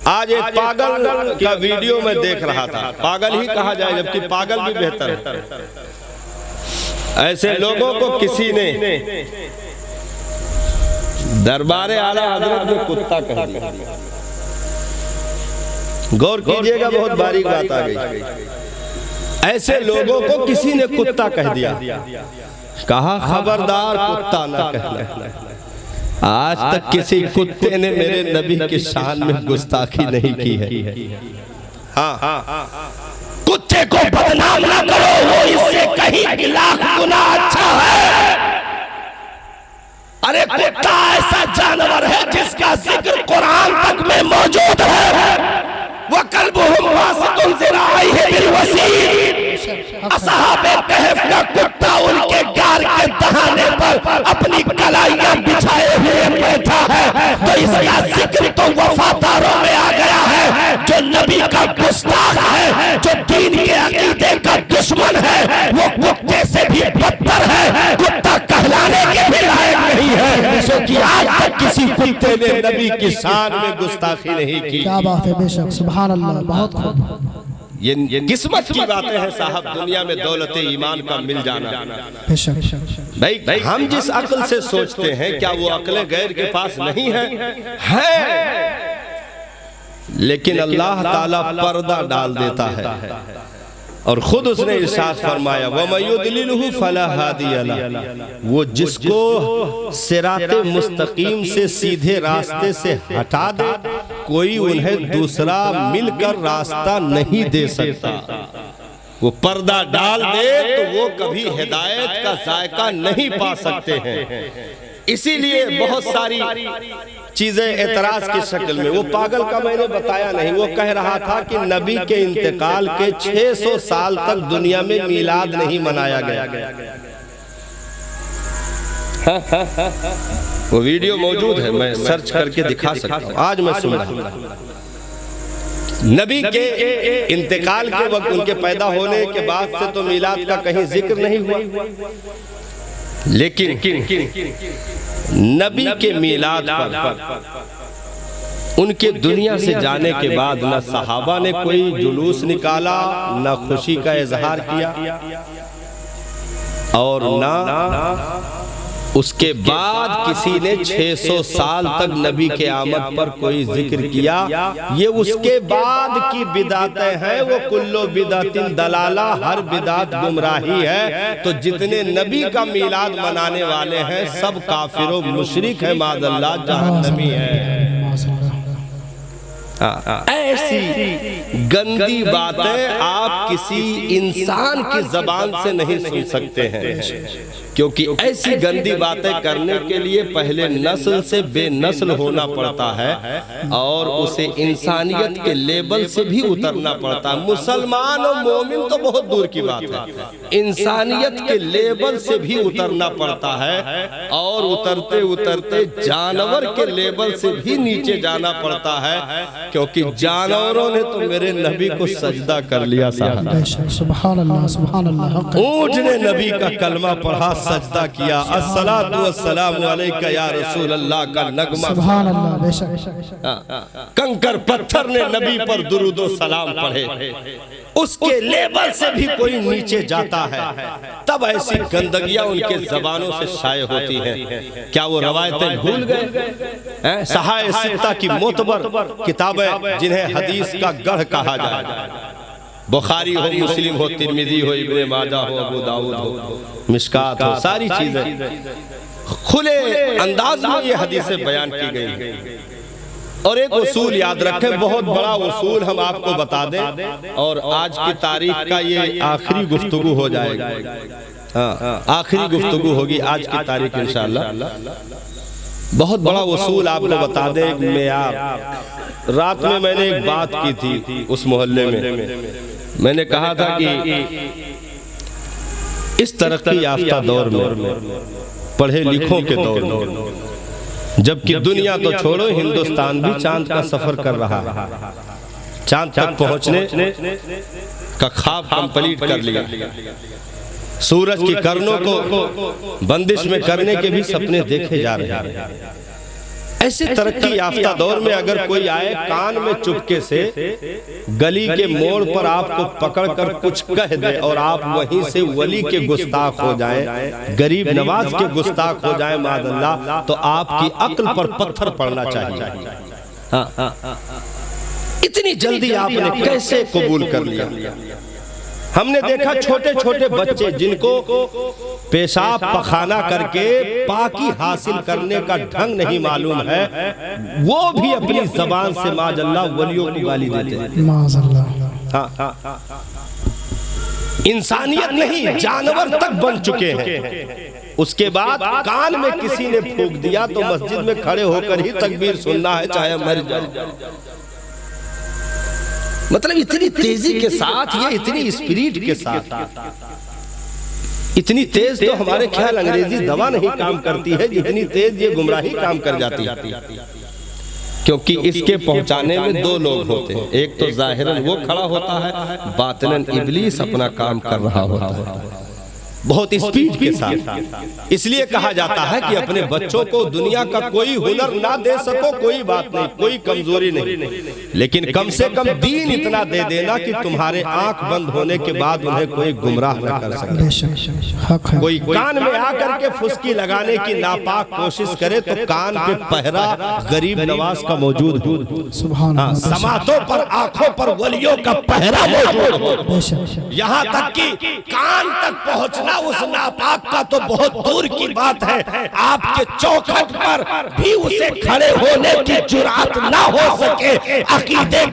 आज एक पागल का वीडियो में देख रहा था, पागल ही कहा जाए जबकि पागल भी बेहतर है। ऐसे लोगों को किसी ने दरबार आला हजरत में कुत्ता कह दिया। गौर कीजिएगा, बहुत बारीक बात आ गई। ऐसे लोगों को किसी ने कुत्ता कह दिया, कहा खबरदार कुत्ता ना कहना। आज तक किसी कुत्ते ने मेरे नबी की शान में गुस्ताखी नहीं की है। हाँ, कुत्ते को बदनाम ना करो, वो इससे कहीं लाख गुना अच्छा है। अरे कुत्ता ऐसा जानवर है जिसका जिक्र कुरान तक में मौजूद है। वह कल्बुहुम वासितुन ज़िराइहि बिलवसीद। असहाबे कहफ का कुत्ता उनके गार के दहाने पर अपनी कलाइयां बिछाए हुए बैठा है। तो इसका जिक्र तो वफादारों में आ गया है। जो नबी का गुस्ताख है, जो दीन के अकीदे का दुश्मन है, वो कुत्ते से भी बदतर है। कुत्ता कहलाने के भी लायक नहीं है, क्योंकि आज तक किसी कुत्ते ने नबी की शान में गुस्ताखी नहीं की। क्या बात है, बेशक सुभान अल्लाह, बहुत खूब। ये किस्मत की बातें हैं साहब, दुनिया में दौलत ईमान का मिल जाना। भाई हम जिस अक्ल से सोचते हैं, क्या वो अक्ल गैर के पास नहीं है? लेकिन अल्लाह ताला पर्दा डाल देता है और खुद उसने इरशाद फरमाया, वमयुद्लिलहु फला हादिया लह। वो जिसको सिराते मुस्तकीम से सीधे रास्ते से हटा दे, कोई उन्हें दूसरा मिलकर रास्ता नहीं दे सकता। वो पर्दा डाल दे तो वो कभी हिदायत का जायका नहीं पा सकते हैं। इसीलिए बहुत सारी चीजें एतराज की शक्ल में, वो पागल का मैंने बताया नहीं, वो कह रहा था कि नबी के इंतकाल के 600 साल तक दुनिया में मिलाद नहीं मनाया गया। वो वीडियो मौजूद है, मैं सर्च करके दिखा सकता हूँ। आज मैं सुन रहा हूँ नबी के इंतकाल के वक्त, उनके पैदा होने के बाद से तो मिलाद का कहीं जिक्र नहीं हुआ। लेकिन नबी के मिलाद पर उनके दुनिया से जाने के बाद न सहाबा ने कोई जुलूस निकाला, न खुशी का इजहार किया, और न उसके बाद किसी ने 600 साल तक नबी के आमद पर कोई जिक्र किया। ये उसके बाद की बिदातें हैं। वो कुल्लो बिदातिन दलाला, हर बिदात गुमराही है। तो जितने नबी का मिलाद मनाने वाले हैं सब काफिरों मुशरिक है, माज़अल्लाह जहन्नमी है। ऐसी गंदी बातें आप किसी इंसान की जबान से नहीं सुन सकते हैं, क्योंकि ऐसी गंदी बातें करने के लिए पहले नस्ल से बेनस्ल होना पड़ता है और उसे इंसानियत के लेवल से भी उतरना पड़ता है। मुसलमान और मोमिन तो बहुत दूर की बात है, इंसानियत के लेवल से भी उतरना पड़ता है और उतरते उतरते जानवर के लेवल से भी नीचे जाना पड़ता है, क्योंकि जानवरों ने तो मेरे नबी को सजदा कर लिया साहब। सुभान अल्लाह, सुभान अल्लाह। ऊंट ने नबी का कलमा पढ़ा, सजदा किया, अस्सलातु वस्सलामु अलैका या रसूल अल्लाह का नगमा। सुभान अल्लाह, बेशक। कंकर पत्थर ने नबी पर दुरूद व सलाम पढ़े। उसके लेवल से भी कोई नीचे जाता है, तब ऐसी गंदगियां उनके जबानों से शाये होती हैं। क्या वो रवायतें भूल गए? सहाय सित्ता की मोतबर किताबें जिन्हें हदीस का गढ़ कहा जाए, बुखारी हो, मुस्लिम हो, तिर्मिज़ी हो, इब्ने माजा हो, अबू दाऊद हो, मिशकात हो, सारी चीजें खुले अंदाज में ये हदीसें बयान की गई हैं। और एक उसूल याद रखें, बहुत बड़ा उसूल हम आपको बता दें, और आज की तारीख का ये आखिरी गुफ्तगू हो जाएगा। आखिरी गुफ्तगू होगी आज की तारीख इंशाअल्लाह। बहुत बड़ा उसूल आपको बता दें। रात में मैंने एक बात की थी उस मोहल्ले में, मैंने कहा था कि इस तरक्की याफ्ता दौर में, पढ़े लिखों के दौर में, जबकि दुनिया तो छोड़ो हिंदुस्तान भी चांद का सफर कर रहा है, चांद तक पहुंचने का ख्वाब कंप्लीट कर लिया, सूरज की किरणों को बंदिश में करने के भी सपने देखे जा रहे हैं। ऐसे तरक्की याफ्ता दौर में अगर कोई आए कान में चुपके से गली के मोड़ पर आपको पकड़कर कुछ कह दे और आप वहीं से वली के गुस्ताख हो जाएं, गरीब नवाज के गुस्ताख हो जाएं माज़अल्लाह, तो आपकी अक्ल पर पत्थर पड़ना चाहिए। हाँ, इतनी जल्दी आपने कैसे कबूल कर लिया? हमने देखा छोटे छोटे बच्चे जिनको पेशाब पखाना करके पाकी हासिल करने का ढंग नहीं मालूम है, वो भी अपनी जबान से माज़अल्लाह वलियों को गाली देते हैं। हाँ, इंसानियत नहीं जानवर तक बन चुके हैं। उसके बाद कान में किसी ने फूंक दिया तो मस्जिद में खड़े होकर ही तकबीर सुनना है, चाहे मर जाए। मतलब इतनी तेजी के साथ, ये इतनी स्पिरिट के साथ, इतनी तेज तो हमारे ख्याल अंग्रेजी दवा नहीं काम करती है जितनी तेज ये गुमराही काम कर जाती है। क्योंकि इसके पहुंचाने में दो लोग होते हैं, एक तो जाहिरन वो खड़ा होता है, बातिनन इब्लीस अपना काम कर रहा होता है बहुत स्पीड के साथ। इसलिए कहा जाता है कि अपने बच्चों को दुनिया का कोई हुनर ना दे सको कोई बात नहीं, कोई कमजोरी नहीं, लेकिन कम से कम दीन इतना दे देना कि तुम्हारे आंख बंद होने के बाद उन्हें कोई गुमराह न कर सके। कोई कान में आकर के फुसकी लगाने की नापाक कोशिश करे तो कान पे पहरा गरीब नवाज का मौजूद हो। समातों पर, आंखों पर वलियों का पहरा मौजूद हो। यहाँ तक कि कान तक पहुँचना उस नापाक का तो बहुत दूर की बात है, आपके चौखट पर भी उसे खड़े होने की जुर्अत ना हो सके। अकीदे